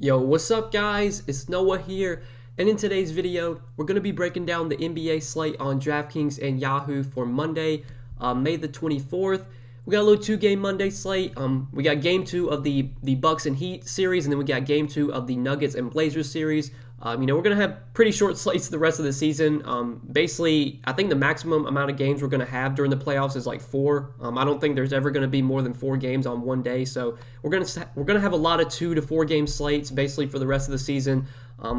Yo, what's up guys? It's Noah here, and in today's video, we're going to be breaking down the NBA slate on Draftkings and Yahoo for Monday, May the 24th. We got a little two-game Monday slate. We got game 2 of the Bucks and Heat series, and then we got game 2 of the Nuggets and Blazers series. We're going to have pretty short slates the rest of the season. Basically, I think the maximum amount of games we're going to have during the playoffs is like 4. I don't think there's ever going to be more than 4 games on one day. So we're going to have a lot of 2 to 4 game slates basically for the rest of the season.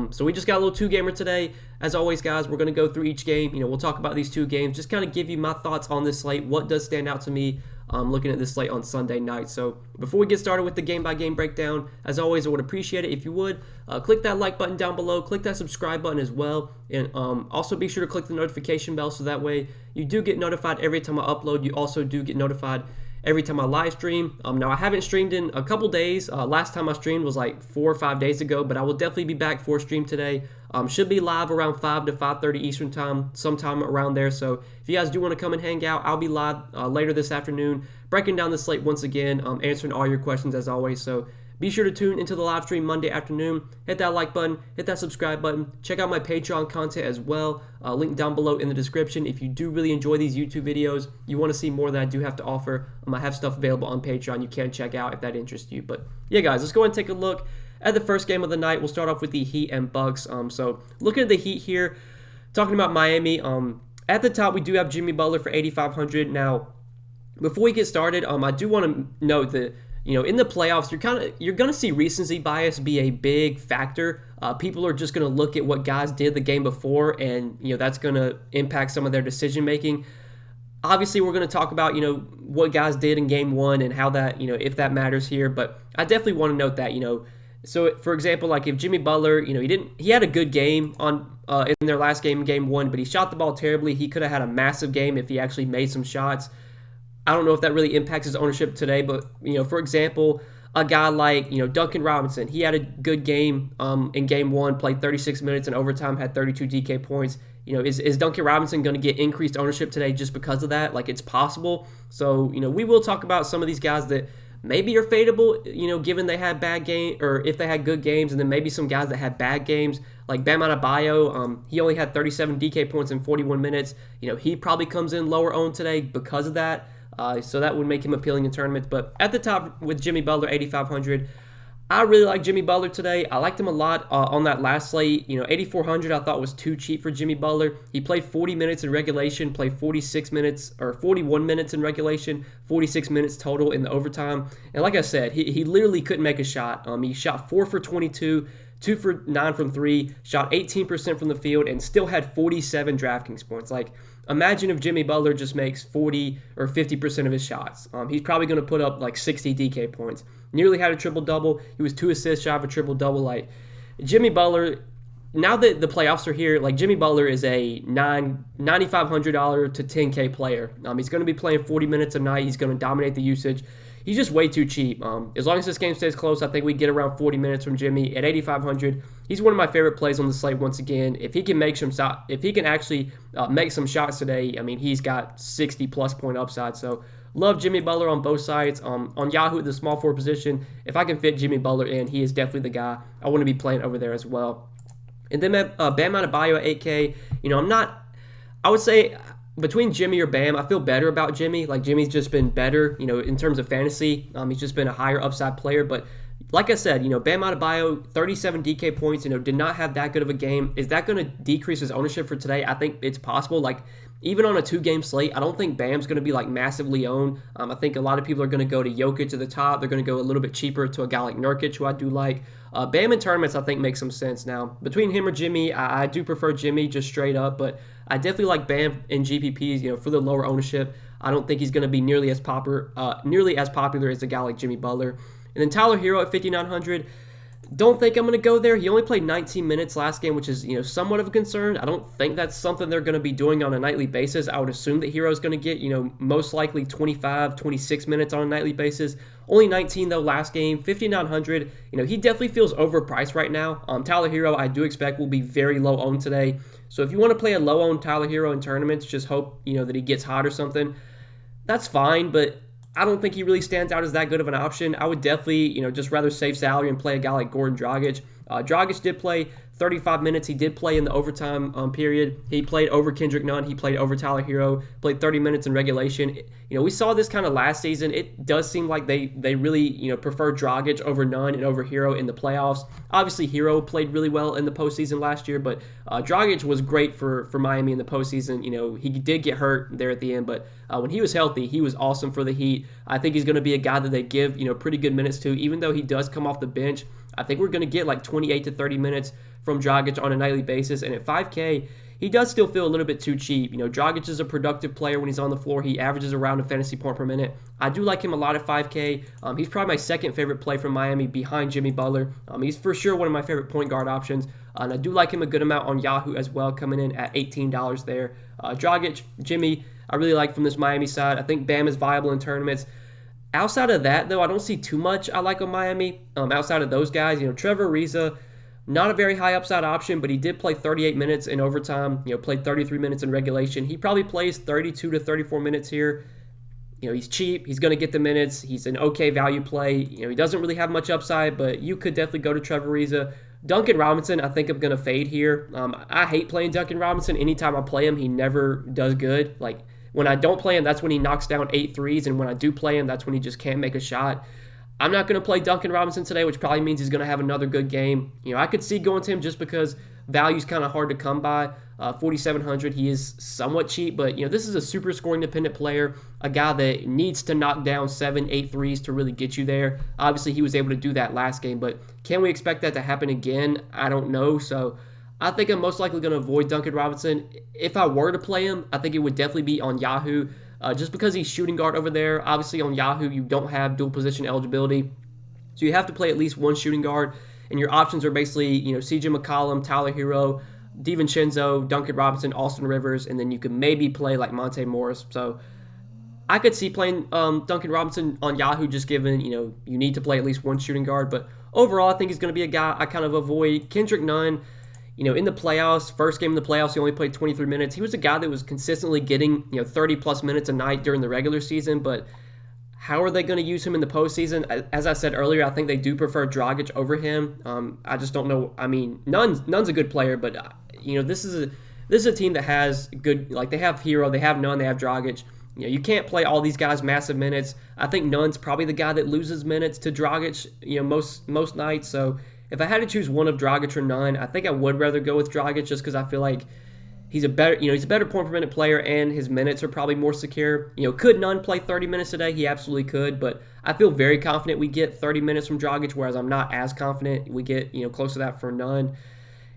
So we just got a little 2-gamer today. As always, guys, we're going to go through each game. We'll talk about these 2 games, just kind of give you my thoughts on this slate, what does stand out to me looking at this slate on Sunday night. So before we get started with the game-by-game breakdown, as always, I would appreciate it if you would click that like button down below, click that subscribe button as well, and also be sure to click the notification bell so that way you do get notified every time I upload. You also do get notified every time I live stream. Now, I haven't streamed in a couple days. Last time I streamed was like 4 or 5 days ago, but I will definitely be back for a stream today. Should be live around 5 to 5:30 Eastern time, sometime around there. So if you guys do want to come and hang out, I'll be live later this afternoon, breaking down the slate once again, answering all your questions as always. So be sure to tune into the live stream Monday afternoon. Hit that like button, hit that subscribe button. Check out my Patreon content as well. Link down below in the description. If you do really enjoy these YouTube videos, you want to see more that I do have to offer, I have stuff available on Patreon you can check out if that interests you. But yeah, guys, let's go ahead and take a look at the first game of the night. We'll start off with the Heat and Bucks. So looking at the Heat here, talking about Miami. At the top, we do have Jimmy Butler for 8,500. Now, before we get started, I do want to note that in the playoffs, you're going to see recency bias be a big factor. People are just going to look at what guys did the game before, and that's going to impact some of their decision making. Obviously, we're going to talk about what guys did in game 1 and how that if that matters here. But I definitely want to note that So for example, like if Jimmy Butler, he had a good game on in their last game, game 1, but he shot the ball terribly. He could have had a massive game if he actually made some shots. I don't know if that really impacts his ownership today, but for example, a guy like Duncan Robinson, he had a good game in game 1, played 36 minutes in overtime, had 32 DK points. Is Duncan Robinson going to get increased ownership today just because of that? Like, it's possible. So we will talk about some of these guys that maybe are fadeable, given they had bad game, or if they had good games, and then maybe some guys that had bad games, like Bam Adebayo. He only had 37 DK points in 41 minutes. He probably comes in lower owned today because of that. So that would make him appealing in tournaments. But at the top with Jimmy Butler, 8,500. I really like Jimmy Butler today. I liked him a lot on that last slate. 8,400 I thought was too cheap for Jimmy Butler. He played 40 minutes in regulation, played 46 minutes or 41 minutes in regulation, 46 minutes total in the overtime. And like I said, he literally couldn't make a shot. He shot 4 for 22, 2 for 9 from 3, shot 18% from the field, and still had 47 Draftkings points. Like, imagine if Jimmy Butler just makes 40 or 50% of his shots. He's probably going to put up like 60 DK points. Nearly had a triple-double. He was 2 assists shy of a triple-double. Like, Jimmy Butler, now that the playoffs are here, like, Jimmy Butler is a $9,500 to $10K player. He's going to be playing 40 minutes a night. He's going to dominate the usage. He's just way too cheap. As long as this game stays close, I think we get around 40 minutes from Jimmy at 8,500. He's one of my favorite plays on the slate once again. If he can actually make some shots today, he's got 60-plus point upside. So love Jimmy Butler on both sides. On Yahoo at the small forward position, if I can fit Jimmy Butler in, he is definitely the guy I want to be playing over there as well. And then Bam Adebayo at 8K. I would say between Jimmy or Bam, I feel better about Jimmy. Like, Jimmy's just been better, in terms of fantasy. He's just been a higher upside player. But like I said, Bam Adebayo, 37 DK points, did not have that good of a game. Is that going to decrease his ownership for today? I think it's possible. Like, even on a 2-game slate, I don't think Bam's going to be like massively owned. I think a lot of people are going to go to Jokic at the top. They're going to go a little bit cheaper to a guy like Nurkic, who I do like. Bam in tournaments, I think, makes some sense. Now, between him or Jimmy, I do prefer Jimmy just straight up, but I definitely like Bam in GPPs, for the lower ownership. I don't think he's going to be nearly as popular as a guy like Jimmy Butler. And then Tyler Hero at 5,900. Don't think I'm going to go there. He only played 19 minutes last game, which is, somewhat of a concern. I don't think that's something they're going to be doing on a nightly basis. I would assume that Hero's going to get, most likely 25, 26 minutes on a nightly basis. Only 19, though, last game. 5,900. He definitely feels overpriced right now. Tyler Hero, I do expect, will be very low owned today. So if you want to play a low owned Tyler Hero in tournaments, just hope, that he gets hot or something. That's fine, but I don't think he really stands out as that good of an option. I would definitely, just rather save salary and play a guy like Gordon Dragic. Dragic did play 35 minutes. He did play in the overtime period. He played over Kendrick Nunn. He played over Tyler Hero. Played 30 minutes in regulation. We saw this kind of last season. It does seem like they really, prefer Dragic over Nunn and over Hero in the playoffs. Obviously, Hero played really well in the postseason last year, but Dragic was great for Miami in the postseason. He did get hurt there at the end, but when he was healthy, he was awesome for the Heat. I think he's going to be a guy that they give, pretty good minutes to, even though he does come off the bench. I think we're going to get like 28 to 30 minutes from Dragic on a nightly basis. And at 5K, he does still feel a little bit too cheap. Dragic is a productive player when he's on the floor. He averages around a fantasy point per minute. I do like him a lot at 5K. He's probably my second favorite play from Miami behind Jimmy Butler. He's for sure one of my favorite point guard options. And I do like him a good amount on Yahoo as well, coming in at $18 there. Dragic, Jimmy, I really like from this Miami side. I think Bam is viable in tournaments. Outside of that, though, I don't see too much I like on Miami. Outside of those guys, Trevor Ariza, not a very high upside option, but he did play 38 minutes in overtime, played 33 minutes in regulation. He probably plays 32 to 34 minutes here. He's cheap. He's going to get the minutes. He's an okay value play. He doesn't really have much upside, but you could definitely go to Trevor Ariza. Duncan Robinson, I think I'm going to fade here. I hate playing Duncan Robinson. Anytime I play him, he never does good. Like, when I don't play him, that's when he knocks down 8 threes, and when I do play him, that's when he just can't make a shot. I'm not going to play Duncan Robinson today, which probably means he's going to have another good game. I could see going to him just because value's kind of hard to come by. 4,700, he is somewhat cheap, but this is a super scoring dependent player, a guy that needs to knock down 7, 8 threes to really get you there. Obviously, he was able to do that last game, but can we expect that to happen again? I don't know. So I think I'm most likely going to avoid Duncan Robinson. If I were to play him, I think it would definitely be on Yahoo, just because he's shooting guard over there. Obviously, on Yahoo, you don't have dual position eligibility, so you have to play at least one shooting guard, and your options are basically, CJ McCollum, Tyler Hero, DiVincenzo, Duncan Robinson, Austin Rivers, and then you could maybe play like Monte Morris. So I could see playing Duncan Robinson on Yahoo, just given, you need to play at least one shooting guard. But overall, I think he's going to be a guy I kind of avoid. Kendrick Nunn, in the playoffs, first game in the playoffs, he only played 23 minutes. He was a guy that was consistently getting, 30-plus minutes a night during the regular season, but how are they going to use him in the postseason? As I said earlier, I think they do prefer Dragic over him. I just don't know. I mean, Nunn's a good player, but this is a team that has good, like, they have Hero, they have Nunn, they have Dragic. You can't play all these guys massive minutes. I think Nunn's probably the guy that loses minutes to Dragic, most nights. So if I had to choose one of Dragic or Nunn, I think I would rather go with Dragic, just because I feel like he's a better point per minute player, and his minutes are probably more secure. Could Nunn play 30 minutes a day? He absolutely could, but I feel very confident we get 30 minutes from Dragic, whereas I'm not as confident we get, close to that for Nunn.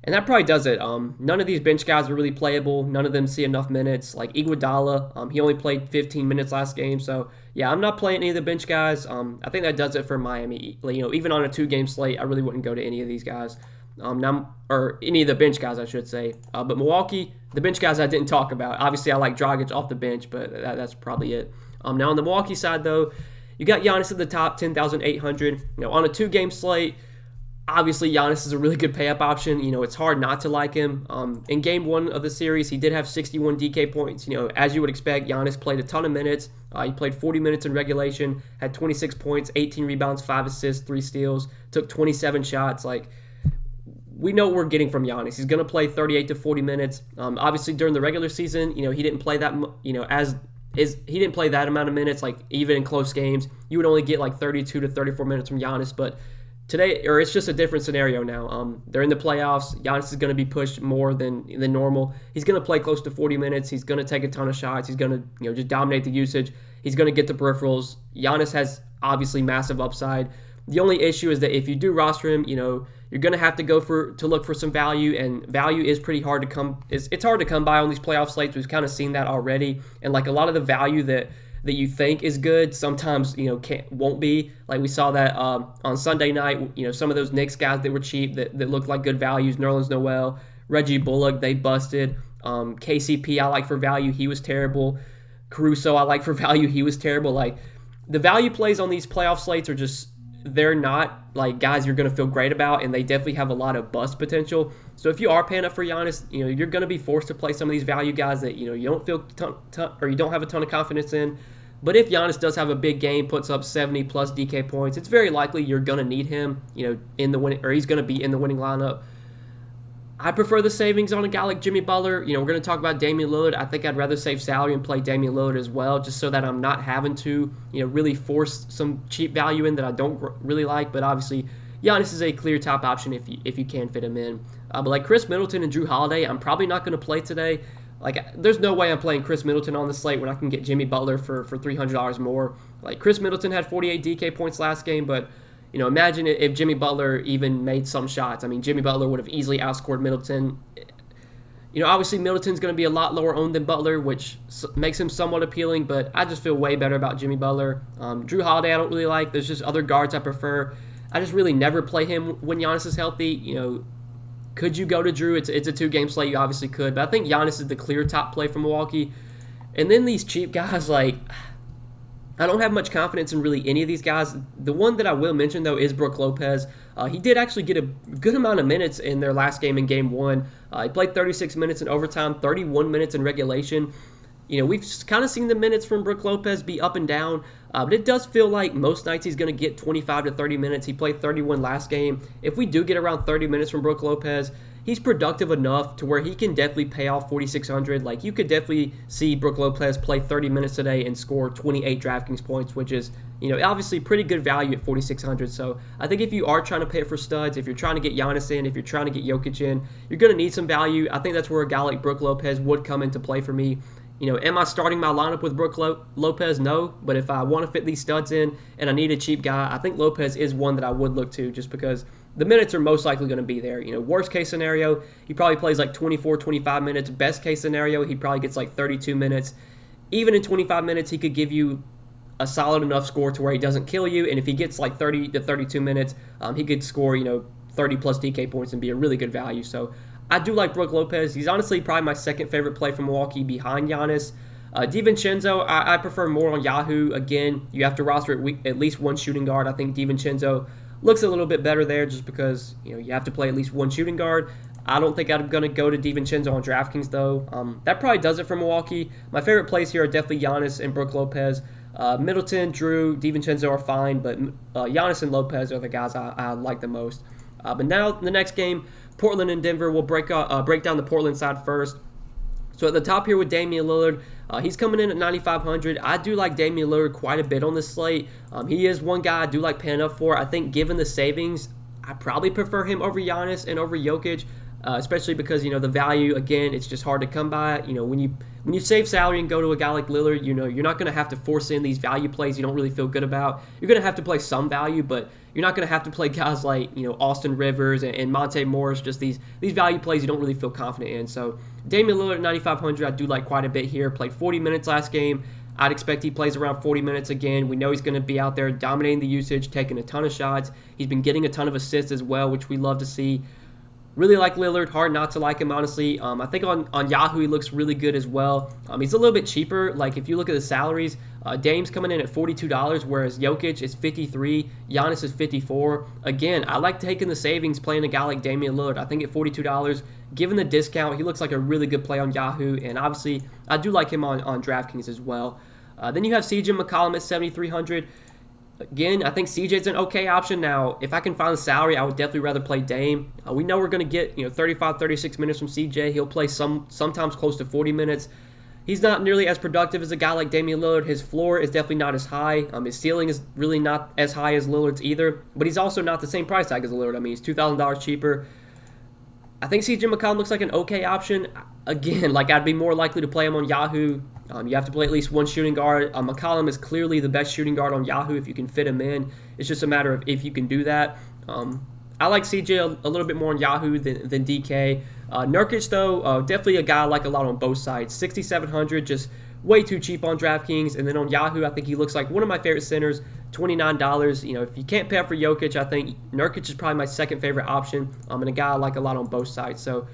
And that probably does it. None of these bench guys are really playable. None of them see enough minutes. Like Iguodala, he only played 15 minutes last game. So, yeah, I'm not playing any of the bench guys. I think that does it for Miami. Even on a 2-game slate, I really wouldn't go to any of these guys. Or any of the bench guys, I should say. But Milwaukee, the bench guys I didn't talk about. Obviously, I like Dragic off the bench, but that's probably it. Now, on the Milwaukee side, though, you got Giannis at the top, 10,800. On a 2-game slate, obviously, Giannis is a really good pay-up option. It's hard not to like him. In Game 1 of the series, he did have 61 DK points. As you would expect, Giannis played a ton of minutes. He played 40 minutes in regulation, had 26 points, 18 rebounds, 5 assists, 3 steals, took 27 shots. We know what we're getting from Giannis. He's going to play 38 to 40 minutes. Obviously, during the regular season, he didn't play that, he didn't play that amount of minutes. Even in close games, you would only get 32 to 34 minutes from Giannis. But today, or it's just a different scenario now. They're in the playoffs. Giannis is going to be pushed more than normal. He's going to play close to 40 minutes. He's going to take a ton of shots. He's going to just dominate the usage. He's going to get the peripherals. Giannis has obviously massive upside. The only issue is that if you do roster him, you're going to have to to look for some value, and value is pretty hard to come. It's hard to come by on these playoff slates. We've kind of seen that already, and a lot of the value that you think is good sometimes won't be. We saw that on Sunday night. Some of those Knicks guys that were cheap that looked like good values. Nerlens Noel, Reggie Bullock, they busted. KCP I like for value. He was terrible. Caruso I like for value. He was terrible. The value plays on these playoff slates are just, they're not guys you're going to feel great about, and they definitely have a lot of bust potential. So if you are paying up for Giannis, you're going to be forced to play some of these value guys that you don't feel or you don't have a ton of confidence in. But if Giannis does have a big game, puts up 70 plus DK points, it's very likely you're going to need him, in the winning, or he's going to be in the winning lineup. I prefer the savings on a guy like Jimmy Butler. We're going to talk about Damian Lillard. I think I'd rather save salary and play Damian Lillard as well, just so that I'm not having to, really force some cheap value in that I don't really like. But obviously, Giannis is a clear top option if you can fit him in. But like Chris Middleton and Drew Holiday, I'm probably not going to play today. Like, there's no way I'm playing Chris Middleton on the slate when I can get Jimmy Butler for $300 more. Like, Chris Middleton had 48 DK points last game, but imagine if Jimmy Butler even made some shots. I mean, Jimmy Butler would have easily outscored Middleton. Obviously Middleton's going to be a lot lower owned than Butler, which makes him somewhat appealing, but I just feel way better about Jimmy Butler. Drew Holiday I don't really like. There's just other guards I prefer. I just really never play him when Giannis is healthy. Could you go to Drew? It's a 2-game slate. You obviously could, but I think Giannis is the clear top play for Milwaukee. And then these cheap guys, like, I don't have much confidence in really any of these guys. The one that I will mention, though, is Brook Lopez. He did actually get a good amount of minutes in their last game in Game 1. He played 36 minutes in overtime, 31 minutes in regulation. We've kind of seen the minutes from Brook Lopez be up and down, but it does feel like most nights he's going to get 25 to 30 minutes. He played 31 last game. If we do get around 30 minutes from Brook Lopez, he's productive enough to where he can definitely pay off 4,600. Like, you could definitely see Brook Lopez play 30 minutes today and score 28 DraftKings points, which is, obviously pretty good value at 4,600. So I think if you are trying to pay for studs, if you're trying to get Giannis in, if you're trying to get Jokic in, you're going to need some value. I think that's where a guy like Brook Lopez would come into play for me. Am I starting my lineup with Brook Lopez? No, but if I want to fit these studs in and I need a cheap guy, I think Lopez is one that I would look to just because the minutes are most likely going to be there. Worst case scenario, he probably plays like 24, 25 minutes. Best case scenario, he probably gets like 32 minutes. Even in 25 minutes, he could give you a solid enough score to where he doesn't kill you. And if he gets like 30 to 32 minutes, he could score, 30 plus DK points and be a really good value. So I do like Brook Lopez. He's honestly probably my second favorite play from Milwaukee behind Giannis. DiVincenzo, I prefer more on Yahoo. Again, you have to roster at least one shooting guard. I think DiVincenzo looks a little bit better there just because you have to play at least one shooting guard. I don't think I'm going to go to DiVincenzo on DraftKings, though. That probably does it for Milwaukee. My favorite plays here are definitely Giannis and Brook Lopez. Middleton, Drew, DiVincenzo are fine, but Giannis and Lopez are the guys I like the most. But now, the next game, Portland and Denver. We'll break down the Portland side first. So at the top here with Damian Lillard, he's coming in at 9,500. I do like Damian Lillard quite a bit on this slate. He is one guy I do like paying up for. I think given the savings, I probably prefer him over Giannis and over Jokic, especially because the value, again, it's just hard to come by. When you save salary and go to a guy like Lillard, you're not going to have to force in these value plays you don't really feel good about. You're going to have to play some value, but you're not going to have to play guys like Austin Rivers and Monte Morris, just these value plays you don't really feel confident in. So Damian Lillard at 9,500, I do like quite a bit here. Played 40 minutes last game. I'd expect he plays around 40 minutes again. We know he's going to be out there dominating the usage, taking a ton of shots. He's been getting a ton of assists as well, which we love to see. Really like Lillard. Hard not to like him, honestly. I think on Yahoo he looks really good as well. He's a little bit cheaper. Like, if you look at the salaries, Dame's coming in at $42, whereas Jokic is $53. Giannis is $54. Again, I like taking the savings playing a guy like Damian Lillard. I think at $42, given the discount, he looks like a really good play on Yahoo. And obviously, I do like him on DraftKings as well. Then you have CJ McCollum at $7,300. Again, I think CJ's an okay option. Now, if I can find the salary, I would definitely rather play Dame. We know we're going to get 35, 36 minutes from CJ. He'll play sometimes close to 40 minutes. He's not nearly as productive as a guy like Damian Lillard. His floor is definitely not as high. His ceiling is really not as high as Lillard's either. But he's also not the same price tag as Lillard. I mean, he's $2,000 cheaper. I think CJ McCollum looks like an okay option. Again, I'd be more likely to play him on Yahoo. You have to play at least one shooting guard. McCollum is clearly the best shooting guard on Yahoo if you can fit him in. It's just a matter of if you can do that. I like CJ a little bit more on Yahoo than DK. Nurkic, though, definitely a guy I like a lot on both sides. 6,700, just way too cheap on DraftKings. And then on Yahoo, I think he looks like one of my favorite centers, $29. If you can't pay up for Jokic, I think Nurkic is probably my second favorite option, and a guy I like a lot on both sides. So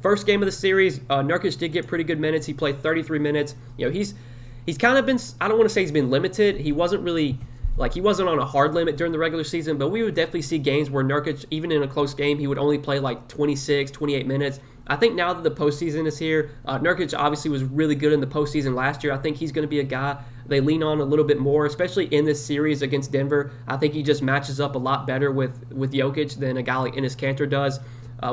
first game of the series, Nurkic did get pretty good minutes. He played 33 minutes. He's kind of been, I don't want to say he's been limited. He wasn't really Like, he wasn't on a hard limit during the regular season, but we would definitely see games where Nurkic, even in a close game, he would only play like 26, 28 minutes. I think now that the postseason is here, Nurkic obviously was really good in the postseason last year. I think he's going to be a guy they lean on a little bit more, especially in this series against Denver. I think he just matches up a lot better with Jokic than a guy like Enes Kanter does.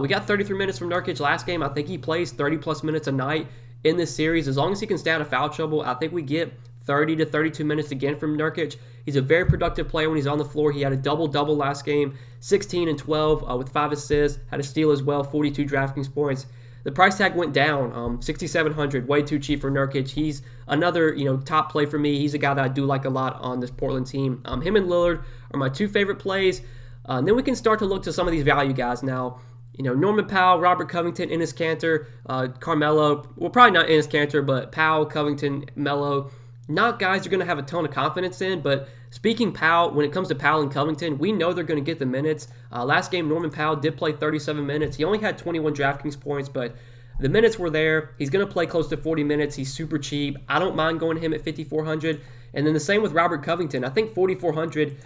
We got 33 minutes from Nurkic last game. I think he plays 30-plus minutes a night in this series. As long as he can stay out of foul trouble, I think we get 30 to 32 minutes again from Nurkic. He's a very productive player when he's on the floor. He had a double-double last game, 16 and 12 with 5 assists, had a steal as well, 42 Draftkings points. The price tag went down, $6,700, way too cheap for Nurkic. He's another, top play for me. He's a guy that I do like a lot on this Portland team. Him and Lillard are my 2 favorite plays. And then we can start to look to some of these value guys now. Norman Powell, Robert Covington, Enes Kanter, Carmelo. Well, probably not Enes Kanter, but Powell, Covington, Melo. Not guys you're going to have a ton of confidence in, but speaking Powell, when it comes to Powell and Covington, we know they're going to get the minutes. Last game, Norman Powell did play 37 minutes. He only had 21 Draftkings points, but the minutes were there. He's going to play close to 40 minutes. He's super cheap. I don't mind going to him at $5,400. And then the same with Robert Covington. I think $4,400,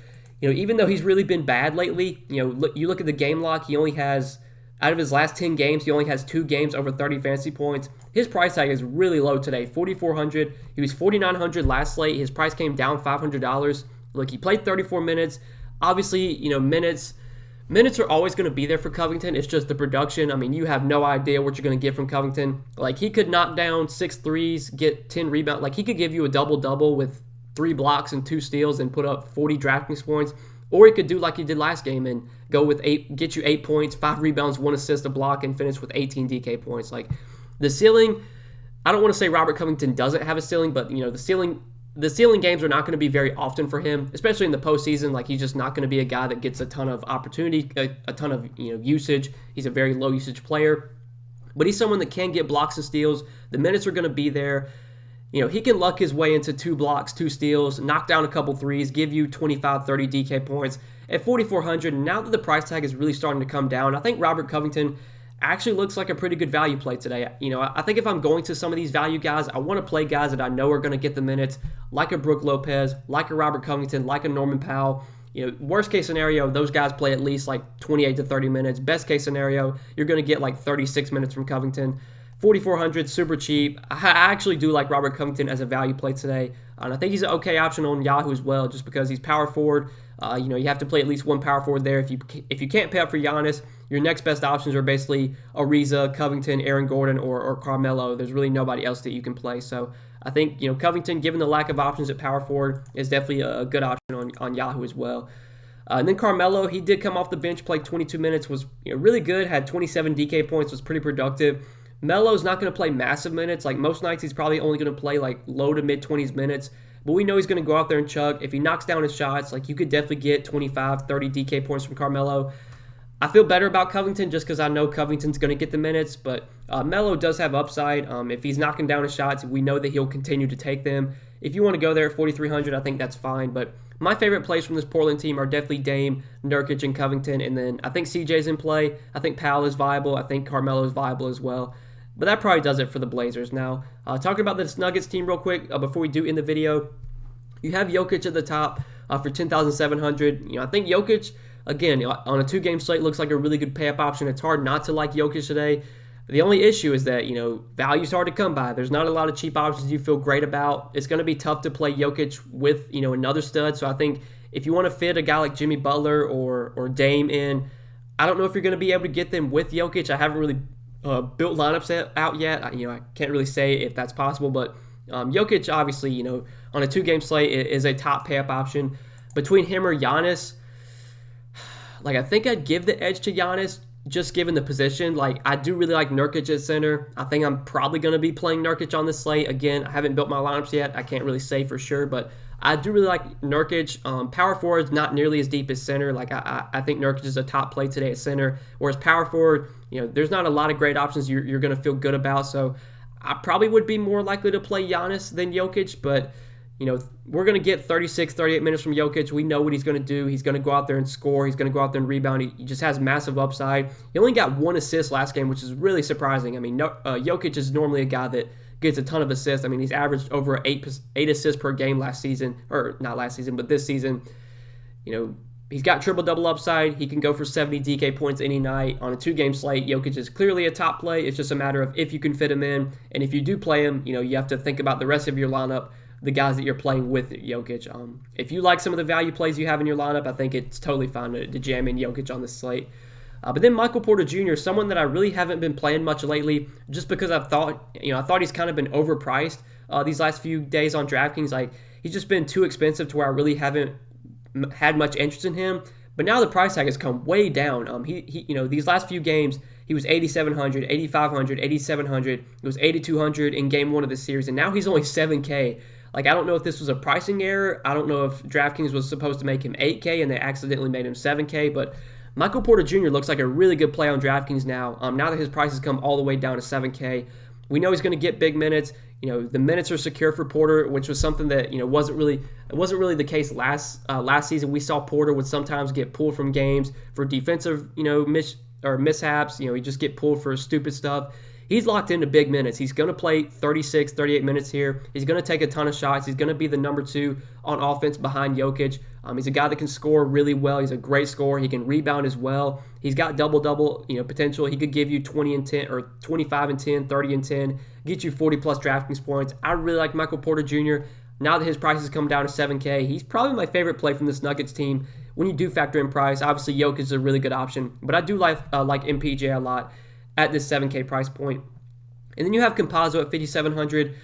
even though he's really been bad lately, you look at the game log, he only has, out of his last 10 games, he only has 2 games over 30 fantasy points. His price tag is really low today, $4,400. He was $4,900 last slate. His price came down $500. Look, he played 34 minutes. Obviously, minutes are always going to be there for Covington. It's just the production. I mean, you have no idea what you're going to get from Covington. Like, he could knock down 6 threes, get 10 rebounds. Like, he could give you a double-double with 3 blocks and 2 steals and put up 40 Draftkings points. Or he could do like he did last game and go with 8, get you 8 points, 5 rebounds, 1 assist, a block, and finish with 18 DK points. Like, the ceiling, I don't want to say Robert Covington doesn't have a ceiling, but the ceiling games are not going to be very often for him, especially in the postseason. Like, he's just not going to be a guy that gets a ton of opportunity, a ton of usage. He's a very low usage player, but he's someone that can get blocks and steals. The minutes are going to be there. He can luck his way into 2 blocks, 2 steals, knock down a couple threes, give you 25, 30 DK points at $4,400. And now that the price tag is really starting to come down, I think Robert Covington actually looks like a pretty good value play today. I think if I'm going to some of these value guys, I want to play guys that I know are going to get the minutes, like a Brook Lopez, like a Robert Covington, like a Norman Powell. Worst case scenario, those guys play at least like 28 to 30 minutes. Best case scenario, you're going to get like 36 minutes from Covington. $4,400, super cheap. I actually do like Robert Covington as a value play today. And I think he's an okay option on Yahoo as well, just because he's power forward. You have to play at least one power forward there. If you can't pay up for Giannis, your next best options are basically Ariza, Covington, Aaron Gordon, or Carmelo. There's really nobody else that you can play. So I think Covington, given the lack of options at power forward, is definitely a good option on Yahoo as well. And then Carmelo, he did come off the bench, played 22 minutes, was really good, had 27 DK points, was pretty productive. Melo's not going to play massive minutes. Like, most nights, he's probably only going to play like low to mid-20s minutes. But we know he's going to go out there and chug. If he knocks down his shots, like, you could definitely get 25, 30 DK points from Carmelo. I feel better about Covington just because I know Covington's going to get the minutes. But Melo does have upside. If he's knocking down his shots, we know that he'll continue to take them. If you want to go there at $4,300, I think that's fine. But my favorite plays from this Portland team are definitely Dame, Nurkic, and Covington. And then I think CJ's in play. I think Powell is viable. I think Carmelo is viable as well. But that probably does it for the Blazers. Now, talking about this Nuggets team real quick before we do end the video, you have Jokic at the top for $10,700. I think Jokic, again, on a 2-game slate, looks like a really good pay-up option. It's hard not to like Jokic today. The only issue is that, value's hard to come by. There's not a lot of cheap options you feel great about. It's going to be tough to play Jokic with, another stud. So I think if you want to fit a guy like Jimmy Butler or Dame in, I don't know if you're going to be able to get them with Jokic. I haven't really built lineups out yet. I can't really say if that's possible, but Jokic, obviously, on a 2-game slate is a top pay-up option. Between him or Giannis, like, I think I'd give the edge to Giannis just given the position. Like, I do really like Nurkic at center. I think I'm probably going to be playing Nurkic on this slate. Again, I haven't built my lineups yet. I can't really say for sure, but I do really like Nurkic. Power forward is not nearly as deep as center. Like, I think Nurkic is a top play today at center, whereas power forward, there's not a lot of great options you're going to feel good about. So I probably would be more likely to play Giannis than Jokic, but we're going to get 36, 38 minutes from Jokic. We know what he's going to do. He's going to go out there and score. He's going to go out there and rebound. He just has massive upside. He only got 1 assist last game, which is really surprising. I mean, Jokic is normally a guy that gets a ton of assists. I mean, he's averaged over eight assists per game last season, or not last season, but this season. He's got triple-double upside. He can go for 70 DK points any night. On a 2-game slate, Jokic is clearly a top play. It's just a matter of if you can fit him in. And if you do play him, you have to think about the rest of your lineup, the guys that you're playing with Jokic. If you like some of the value plays you have in your lineup, I think it's totally fine to jam in Jokic on this slate. But then Michael Porter Jr., someone that I really haven't been playing much lately, just because I thought he's kind of been overpriced these last few days on DraftKings. Like, he's just been too expensive to where I really haven't had much interest in him. But now the price tag has come way down. He these last few games, he was 8,700, 8,500, 8,700. It was 8,200 in game 1 of the series, and now he's only 7K. Like, I don't know if this was a pricing error. I don't know if DraftKings was supposed to make him 8K and they accidentally made him 7K, but Michael Porter Jr. looks like a really good play on DraftKings now. Now that his price has come all the way down to 7K, we know he's going to get big minutes. The minutes are secure for Porter, which was something that wasn't really the case last season. We saw Porter would sometimes get pulled from games for defensive mishaps. He just get pulled for stupid stuff. He's locked into big minutes. He's going to play 36, 38 minutes here. He's going to take a ton of shots. He's going to be the number 2 on offense behind Jokic. He's a guy that can score really well. He's a great scorer. He can rebound as well. He's got double-double potential. He could give you 20 and 10 or 25 and 10, 30 and 10, get you 40-plus DraftKings points. I really like Michael Porter Jr. Now that his price has come down to 7K, he's probably my favorite play from this Nuggets team when you do factor in price. Obviously, Jokic is a really good option, but I do like MPJ a lot at this 7K price point. And then you have Campazzo at 5,700.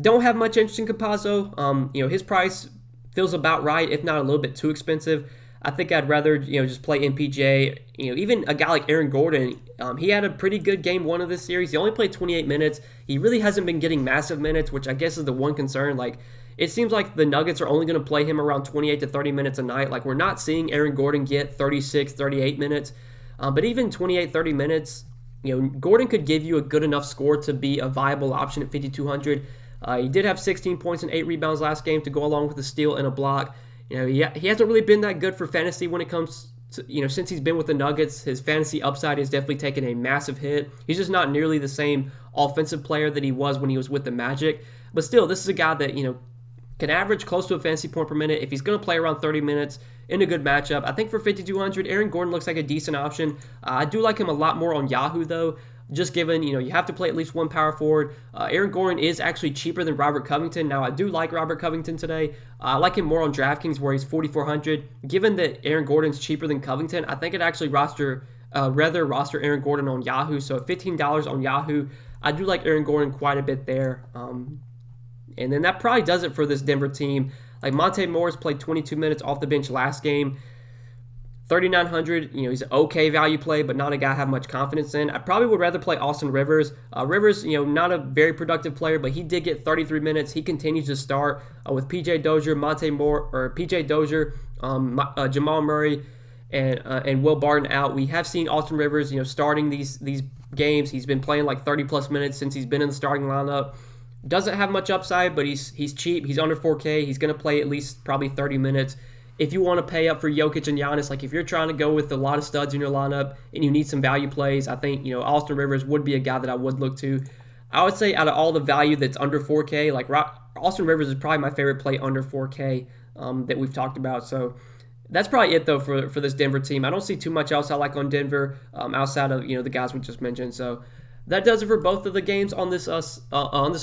Don't have much interest in Campazzo. His price feels about right, if not a little bit too expensive. I think I'd rather just play MPJ. Even a guy like Aaron Gordon, he had a pretty good game 1 of this series. He only played 28 minutes. He really hasn't been getting massive minutes, which I guess is the one concern. Like, it seems like the Nuggets are only going to play him around 28 to 30 minutes a night. Like, we're not seeing Aaron Gordon get 36, 38 minutes. But even 28, 30 minutes, Gordon could give you a good enough score to be a viable option at 5,200. He did have 16 points and 8 rebounds last game to go along with a steal and a block. He hasn't really been that good for fantasy when it comes to, since he's been with the Nuggets. His fantasy upside has definitely taken a massive hit. He's just not nearly the same offensive player that he was when he was with the Magic. But still, this is a guy that, can average close to a fantasy point per minute if he's going to play around 30 minutes in a good matchup. I think for 5,200, Aaron Gordon looks like a decent option. I do like him a lot more on Yahoo, though, just given, you have to play at least one power forward. Aaron Gordon is actually cheaper than Robert Covington. Now, I do like Robert Covington today. I like him more on DraftKings where he's 4,400. Given that Aaron Gordon's cheaper than Covington, I think I'd actually roster Aaron Gordon on Yahoo. So at $15 on Yahoo, I do like Aaron Gordon quite a bit there. And then that probably does it for this Denver team. Like, Monte Morris played 22 minutes off the bench last game. 3,900, he's an okay value play, but not a guy I have much confidence in. I probably would rather play Austin Rivers. Rivers, not a very productive player, but he did get 33 minutes. He continues to start with PJ Dozier, Jamal Murray, and Will Barton out. We have seen Austin Rivers, starting these games. He's been playing like 30-plus minutes since he's been in the starting lineup. Doesn't have much upside, but he's cheap. He's under 4K. He's going to play at least probably 30 minutes. If you want to pay up for Jokic and Giannis, like if you're trying to go with a lot of studs in your lineup and you need some value plays, I think, Austin Rivers would be a guy that I would look to. I would say out of all the value that's under 4K, like Austin Rivers is probably my favorite play under 4K that we've talked about. So that's probably it, though, for this Denver team. I don't see too much else I like on Denver outside of, the guys we just mentioned. So that does it for both of the games on this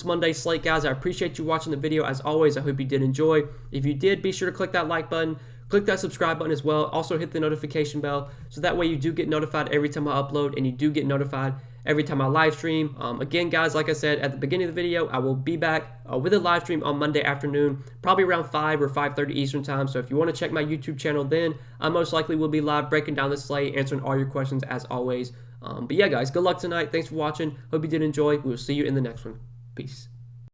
Monday slate, guys. I appreciate you watching the video. As always, I hope you did enjoy. If you did, be sure to click that like button. Click that subscribe button as well. Also hit the notification bell so that way you do get notified every time I upload and you do get notified every time I live stream. Again, guys, like I said at the beginning of the video, I will be back with a live stream on Monday afternoon, probably around 5 or 5:30 Eastern time. So if you want to check my YouTube channel, then I most likely will be live breaking down the slate, answering all your questions as always. But yeah, guys, good luck tonight. Thanks for watching. Hope you did enjoy. We will see you in the next one. Peace.